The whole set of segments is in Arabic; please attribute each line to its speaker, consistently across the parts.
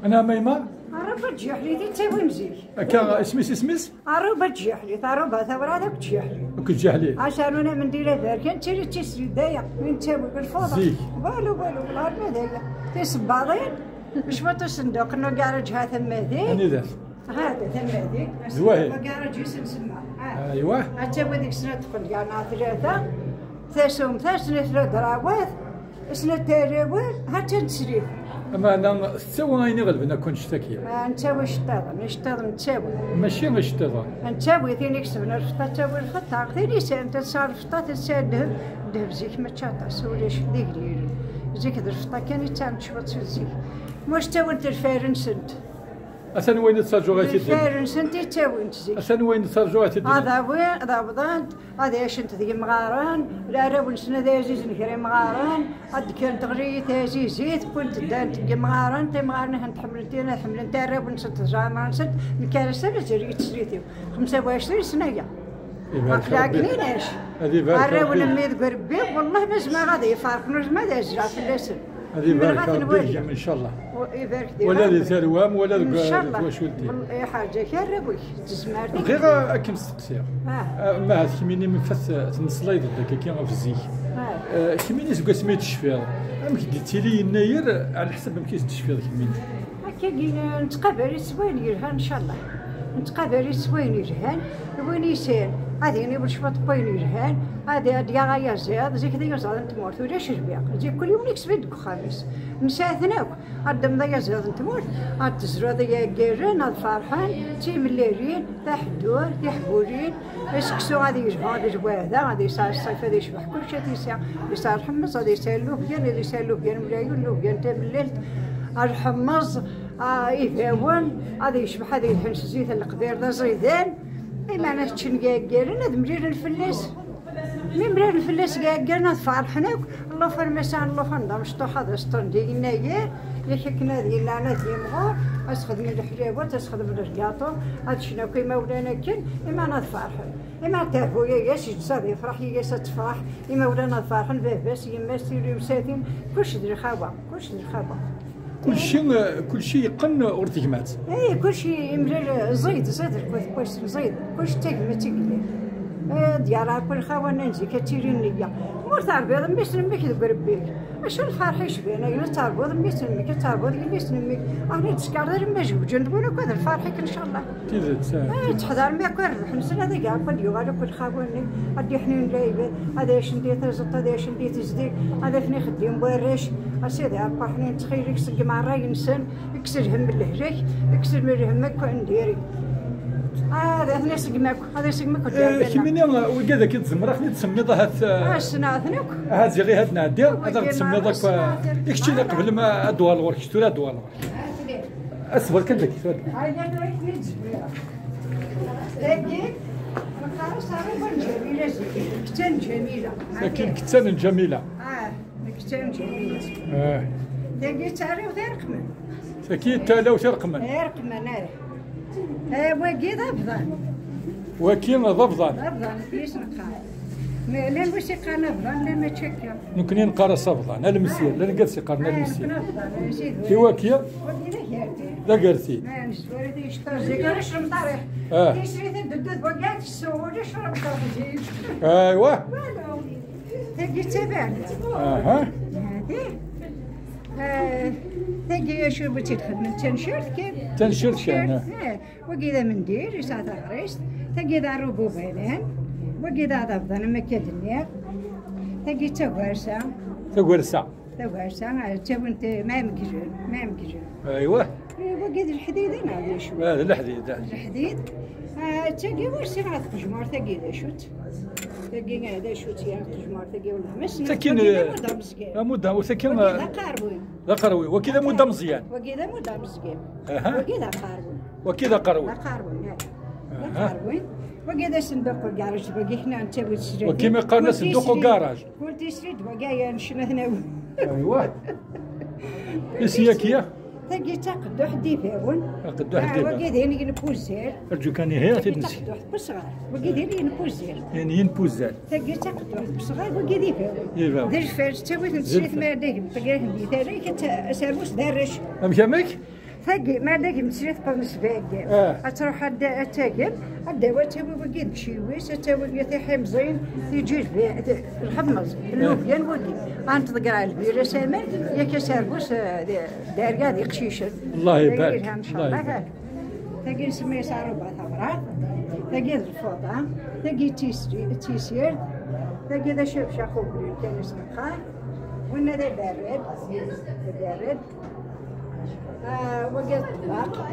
Speaker 1: انا ميمه
Speaker 2: عربة تجيحلي دي تسوي مزيك.
Speaker 1: كان اسمس
Speaker 2: عربة تجيحلي عربة ثورة هذاك تجيحلي.
Speaker 1: كتجيحلي.
Speaker 2: عشان انا من ديرة باركان تشري تشري دايا من تسوي بالفوضى.
Speaker 1: زيك.
Speaker 2: بالو بالغار ما دايا. تسباضين مش ما تصندوق انه كارج ها ثم ذيك.
Speaker 1: أني ذا.
Speaker 2: هذا ثم ذيك.
Speaker 1: زواهي.
Speaker 2: كارج يسمى.
Speaker 1: ايوه.
Speaker 2: تسوي ذيك سنة تقول كاع ثلاثة. ثاسوم سنة ثلاثة راوات. سنة تراوات حتى تشري.
Speaker 1: اما انا تسوى غيني غلبنا كون شتاكي
Speaker 2: نتساوي نشتاض نتساوي
Speaker 1: ماشي غشتاض
Speaker 2: نتساوي ثاني كسبنا الفطا تساوي الفطا ثاني سان تصار الفطا تسال دهب زيك ما تشاطاس ولاش ديري زيك الفطا كان يتعمل شويه زيك واش تاوي انت الفارن سنت
Speaker 1: اثن وين تسرجو غاتي
Speaker 2: الفارن سنت تاوي انت زيك
Speaker 1: اثن وين تسرجو غاتي
Speaker 2: هذا وين هذا بضان هذا اش انت ذي مغاران لا راه ونسنا ذا زيز نكري مغاران هاد كان تغري تاجي زيت كنت دانت مغاران تي مغارن نتحمل انت انا حمل انت راه ونسد جامع نسد الكارثه اللي جريت شريتي 25 سنه ما خلاقنيناش
Speaker 1: هذه بارك
Speaker 2: راه ولمي ربي والله ما زعما غادي يفارقنا ما داز في اللسن
Speaker 1: هذه بارك ربي ان شاء الله
Speaker 2: ويبارك
Speaker 1: ولا لي ثروام ولا واش ولدي
Speaker 2: اي حاجه كان ربي تزمارتي
Speaker 1: غير كيما تسقسيها ما هاد كيميني من فاس تنصلي داك كي غفزيك كيميني زكا سميت الشفير يمكن قلتي لي يناير على حسب ما كاينش الشفير كيميني
Speaker 2: هكا نتقابل سوين يرهان ان شاء الله نتقابل سوين يرهان وين يسال هذه ني بالشفط بين يرهان هذه ديا غيا زاد زي كذا يزاد تموت ولا شربيع زي كل يوم نكسب خامس مساثناك الدم ذا يزاد تموت هاد تزرو ذا كيران هاد فرحان تي مليرين تا حدور تي حبورين اسكسو غادي يجبر غادي جواده غادي يصير الصيف هذا يشبح كلشي تيسع يصير حمص غادي يسالوه كان اللي يسالوه كان ملايين لو كان تا بالليل الحمص يفاون غادي يشبح هذا يحنش زيت القدير ذا زيدان ما انا تشنقاقيرين هاد مرير الفلاس مرير الفلاس قاقرنا فرحناك الله فرمسان الله فنضم شطوح هذا شطون ديالنا يا يحكنا ديالنا انا ديمغار اسخدم الحجابات اسخدم الكاطو هاد شنو كيما ولانا كان اما انا فرحان اما تا خويا يا شي تصاد يفرح يا تفرح اما ولانا فرحان باباس يما سيري مساتين كلشي دري خاوه كلشي دري خاوه
Speaker 1: كلشي يقن ورتيكمات
Speaker 2: اي كلشي مرير زيد كويس زيد كلشي تاكل تاكل ديالها كل خوانا نجي كتيري النية مرت عبيض ميس نمي كتقول ربيك اش الفرح يشبينا الا تربوض ميس نمي كتربوض ميس نمي انا تسكر غير ما جوج نقولوا كذا الفرحك ان شاء الله تحضر ما كنروح نسن هذا كاع كل يوم على كل خواني غادي حنين لايبه هذا اش ندير تزط هذا اش ندير تزدي هذا فني خديم بوريش اسيدي عرفا حنين تخيلك سق مع الراي نسن يكسر هم اللهجك يكسر من همك ونديري هذا هنا سقماك هذا سقماك
Speaker 1: كيميني وكذا كي تزمر خلي تسميض هاد
Speaker 2: سناثنك
Speaker 1: هاد غير هاد نعدي هذا تسميضك يكشتي قبل ما ادوار الورك شتو لا دوار الورك اصبر كان لك
Speaker 2: هذا دريت نجبيها هاكي خلاص صافي جميله كتان جميله
Speaker 1: لكن كتان جميله
Speaker 2: كتان جميله داكي تعرف رقمه
Speaker 1: سكي تالاو رقمه
Speaker 2: رقمه وكيد أفضل
Speaker 1: وكيد ضفضان
Speaker 2: ليش نقال لا الموسيقى نفضل لا ما تشكل
Speaker 1: ممكن نقرا صفضان لا المسير لا نقدر قرنا المسير في وكيا لا قرتي
Speaker 2: ما نشتري دي شطر زي نشرب طريح تشري الدود بقات السوق نشرب طريح
Speaker 1: ايوا
Speaker 2: تجي تبعت تجي شو بتي الخدمة تنشرت كيف؟
Speaker 1: تنشرت كان
Speaker 2: وكذا مندير يساعد غريست تجي ذا ربوبيلان وكذا ذا بضن مكة النير تجي تغرسة
Speaker 1: تغرسة
Speaker 2: تبنت ما مكجون
Speaker 1: ايوه
Speaker 2: وكذا الحديد انا هذا شو
Speaker 1: هذا الحديد
Speaker 2: تجي ورسي غاد قجمار تجي ذا شوت تجي هذا شوت يا قجمار تجي ولا مسنا
Speaker 1: سكين مدة وسكين لا قروي وكذا مدة مزيان
Speaker 2: وكذا مدة مزيان
Speaker 1: وكذا قروي
Speaker 2: وكذا صندوق الكراج باقي حنا نتاوي تشري
Speaker 1: وكيما قالنا صندوق الكراج
Speaker 2: قلت تشري باقي نشنا هنا
Speaker 1: ايوا اسياكيه
Speaker 2: تاقي تاقدو حدي فاون
Speaker 1: قدو حدي
Speaker 2: وكيدين ينبوزير
Speaker 1: ارجو كان هي تنسي
Speaker 2: تاقدو بصغار وكيدين ينبوزير
Speaker 1: يعني ينبوزال
Speaker 2: تاقي تاقدو بصغار وكيدي فاون دير فاش تسوي تنسيت ما داك تاقي اللي تاري كتسالوس دارش
Speaker 1: امشامك
Speaker 2: تاقي ما داك مسيت قمص باقي تروح تاقي الدواء تاوي وكيد شيويس تاوي يتيحي مزين يجي الحمص اللوبيان وكي انت تقرا البيرة سامان ياك سالوس دار كاع دي قشيشه
Speaker 1: الله يبارك
Speaker 2: ان شاء الله تاقي نسمي صاروبه ثمرات تاقي الفوطه تاقي تيسير تاقي ذا شوف شاخو بلي كان يسمخان وانا ذا بارد وقيت الطباق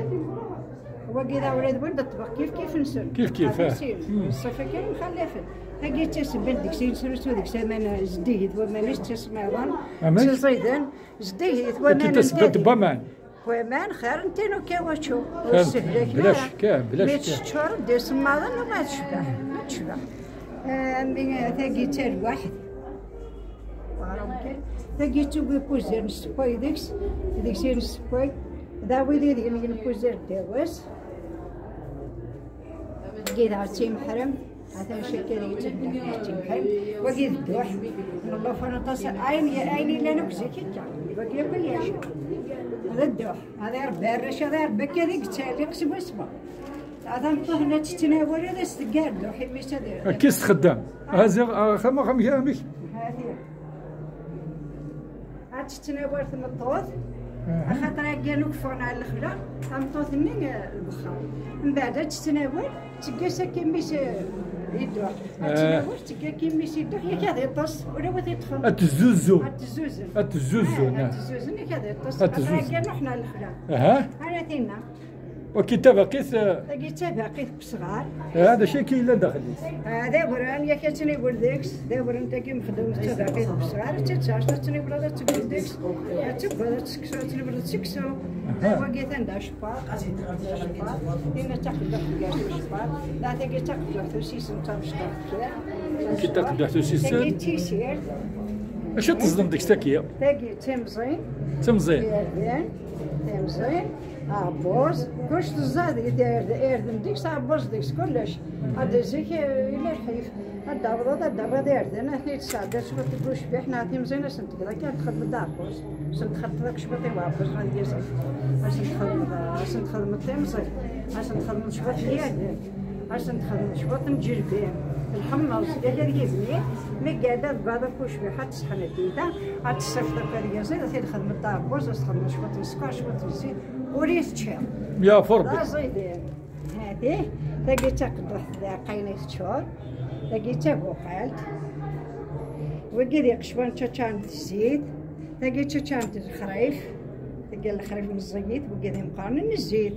Speaker 2: وقيت ولاد ولد الطباق كيف نسل
Speaker 1: كيف
Speaker 2: الصفا كان مخلفين هاكي تسبل ديك سيرسو ديك سمانه زديت ومانيش تسمعون تزيدن زديت
Speaker 1: ومانيش تسبت بمان
Speaker 2: ومان خير انت نو كاواتشو
Speaker 1: بلاش كام بلاش
Speaker 2: شهور دير سماضن وما تشبع ما تشبع ثاقي تال واحد تاقي توبي بوزير نسبوي ديك سير نسبوي داوي ديالي نبوزير داواس كيد عرفتي محرم هذا شكل يتبدا عرفتي محرم وكيد الدوح والله فرطاس عيني لا نكزي كيكا باقي كل شيء هذا الدوح هذا ربي الرش هذا ربي كذيك تالي قسم اسمه هذا مطهنا تتناول هذا استقال الدوح يميس هذا
Speaker 1: كيس خدام هذا خم يامك
Speaker 2: هذه تتناول ثم الطوط خاطر كانوا كفون على الخلا غنطوط منين البخار من بعد تتناول تلقى كيميس يدوح تتناول تلقى كيميس يدوح ياك هذا يطص ولا هو تيدخل
Speaker 1: التزوزو
Speaker 2: التزوزن ياك هذا يطص كانوا حنا الخلا انا تينا
Speaker 1: وكتابة قيس
Speaker 2: كتابة قيس بصغار
Speaker 1: هذا شيء كي لا دخل
Speaker 2: هذا بران يا كتني بولدكس دا بران تاكي مخدوم كتابة قيس بصغار تتعش تتني بلا تبولدكس تبدا تسكسو تتني بلا تسكسو وقيت عندها شباط هنا تاخذ داك الشباط لا تاكي تاخذ ثوسيس نتا باش
Speaker 1: كي تاخذ ثوسيس
Speaker 2: تاكي تيسير
Speaker 1: اش تصدم ديك تاكيه
Speaker 2: تاكي تمزين
Speaker 1: تمزين
Speaker 2: عبوز كلش تزاد اردن ديكس عبوز ديكس كلش هذا زيك الى الحيف الدابا اردن هي تساعد شبط تقول شبيح نعطي مزيانه سنت كذا كان تخدم دابوز سنت خدم شبط عبوز غادي يزيد سنت خدم تمزين سنت خدم شبط ليال سنت خدم شبط مجربين الحمص قال يبني مي قاعده بعض كل شبيحه تسحن الديده عاد تصيفط كذا يزيد هي تخدم دابوز تخدم شبط السكر شبط الزيت وريت تشيل
Speaker 1: يا فربي
Speaker 2: لا زيدين هذه تاقي تقدح قيني شهور تاقي تابو قالت وكذي قشبان تشان الزيت تاقي تشان الخريف تاقي الخريف من الزيت وكذي مقارن الزيت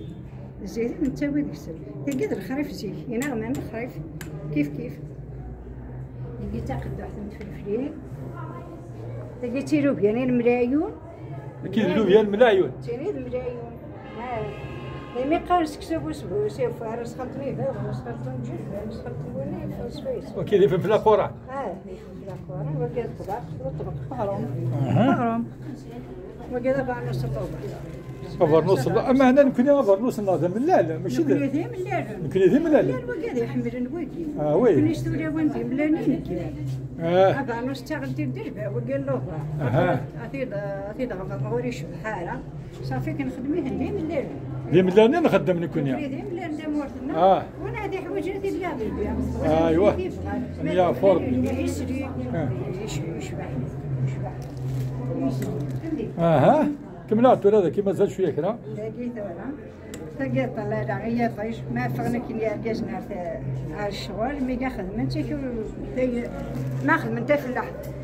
Speaker 2: نتاوي ديك السر تاقي الخريف زيت هنا غمان الخريف كيف تاقي تقدح الفلفلين تاقي تيرو بيانين الملايون
Speaker 1: اكيد لوبيان الملايون
Speaker 2: تيري الملايون لما قال سكسو بوسبوس فارس خلطني بابا خلطني جيف خلطني وني فسويس
Speaker 1: وكذا في الفلاكورة
Speaker 2: في الفلاكورة وكذا طبق قهرهم وكذا بعرنوس اللوبة
Speaker 1: برنوس اما هنا نكون برنوس هذا من لا ماشي
Speaker 2: نكون ذي من لا وكذا يحمل نويكي
Speaker 1: وي
Speaker 2: كون يستوري وانتي ملانين كذا برنوس تاغلتي الدربة وقال لوبة أثيد غوري شبحالة صافي كنخدميه ذي من لا
Speaker 1: ذي من لا نخدم نكون
Speaker 2: ذي من لا ندمورتنا وانا هذه حويجاتي اللي غادي نبيع
Speaker 1: ايوا يا فربي
Speaker 2: يسري يشبع
Speaker 1: اها كملات هذا كي مازال شويه كذا
Speaker 2: تلقى طلع داعية طيش ما فغنا كي جازنا على الشغل مي خدمت ما خدمت في اللحظة